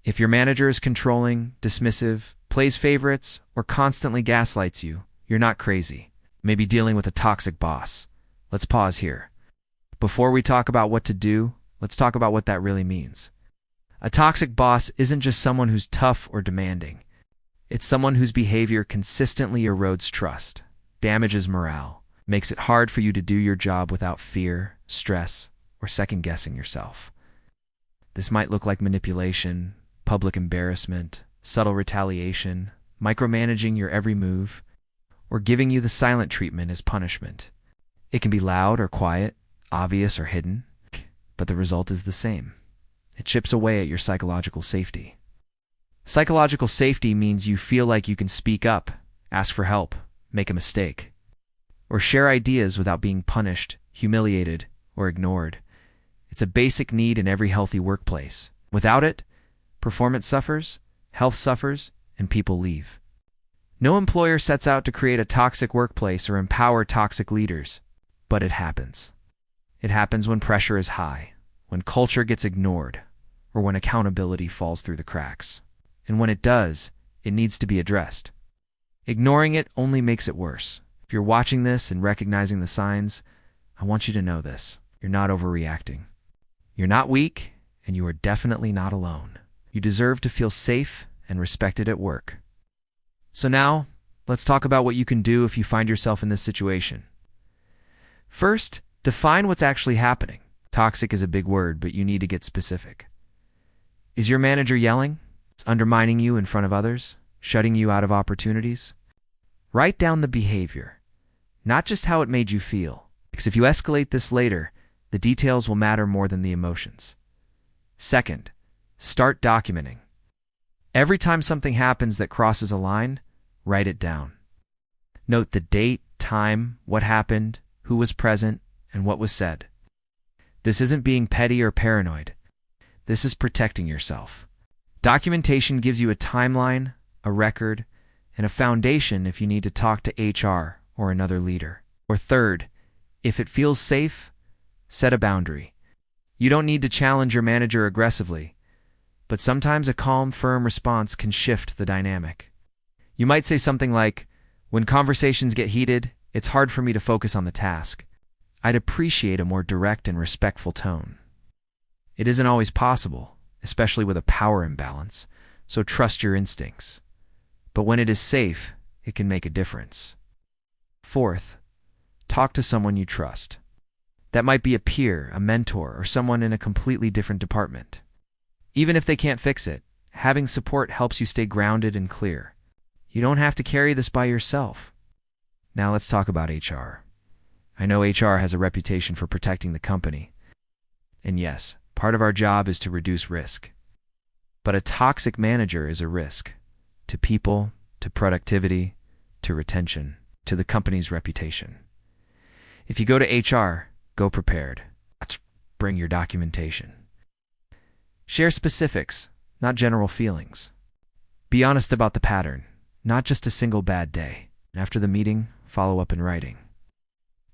If your manager is controlling, dismissive, plays favorites, or constantly gaslights you, you're not crazy. Maybe dealing with a toxic boss. Let's pause here. Before we talk about what to do, let's talk about what that really means. A toxic boss isn't just someone who's tough or demanding. It's someone whose behavior consistently erodes trust, damages morale, makes it hard for you to do your job without fear, stress, or second-guessing yourself. This might look like manipulation, public embarrassment, subtle retaliation, micromanaging your every move, or giving you the silent treatment as punishment. It can be loud or quiet, obvious or hidden, but the result is the same. It chips away at your psychological safety. Psychological safety means you feel like you can speak up, ask for help, make a mistake, or share ideas without being punished, humiliated, or ignored. It's a basic need in every healthy workplace. Without it, performance suffers, health suffers, and people leave. No employer sets out to create a toxic workplace or empower toxic leaders, but it happens. It happens when pressure is high, when culture gets ignored, or when accountability falls through the cracks. And when it does, it needs to be addressed. Ignoring it only makes it worse. If you're watching this and recognizing the signs, I want you to know this. You're not overreacting. You're not weak, and you are definitely not alone. You deserve to feel safe and respected at work. So now, let's talk about what you can do if you find yourself in this situation. First, define what's actually happening. Toxic is a big word, but you need to get specific. Is your manager yelling? It's undermining you in front of others? Shutting you out of opportunities? Write down the behavior, not just how it made you feel. Because if you escalate this later, the details will matter more than the emotions. Second, start documenting. Every time something happens that crosses a line, write it down. Note the date, time, what happened, who was present, and what was said. This isn't being petty or paranoid. This is protecting yourself. Documentation gives you a timeline, a record, and a foundation if you need to talk to HR or another leader. Or third, if it feels safe, set a boundary. You don't need to challenge your manager aggressively, but sometimes a calm, firm response can shift the dynamic. You might say something like, "When conversations get heated, it's hard for me to focus on the task. I'd appreciate a more direct and respectful tone." It isn't always possible, especially with a power imbalance, so trust your instincts. But when it is safe, it can make a difference. Fourth, talk to someone you trust. That might be a peer, a mentor, or someone in a completely different department. Even if they can't fix it, having support helps you stay grounded and clear. You don't have to carry this by yourself. Now let's talk about HR. I know HR has a reputation for protecting the company. And yes, part of our job is to reduce risk. But a toxic manager is a risk to people, to productivity, to retention, to the company's reputation. If you go to HR, go prepared. Bring your documentation. Share specifics, not general feelings. Be honest about the pattern, not just a single bad day. After the meeting, follow up in writing.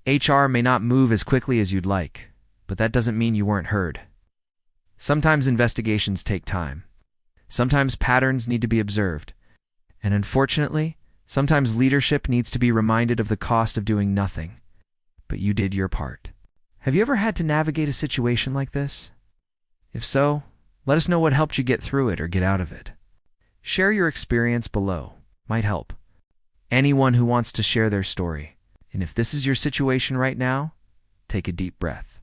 HR may not move as quickly as you'd like, but that doesn't mean you weren't heard. Sometimes investigations take time. Sometimes patterns need to be observed. And unfortunately, sometimes leadership needs to be reminded of the cost of doing nothing. But you did your part. Have you ever had to navigate a situation like this? If so, let us know what helped you get through it or get out of it. Share your experience below. Might help. Anyone who wants to share their story. And if this is your situation right now, take a deep breath.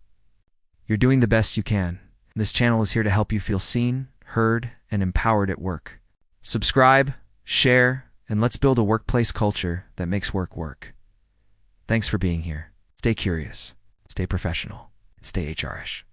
You're doing the best you can. This channel is here to help you feel seen, heard, and empowered at work. Subscribe, share, and let's build a workplace culture that makes work work. Thanks for being here. Stay curious, stay professional, and stay HR-ish.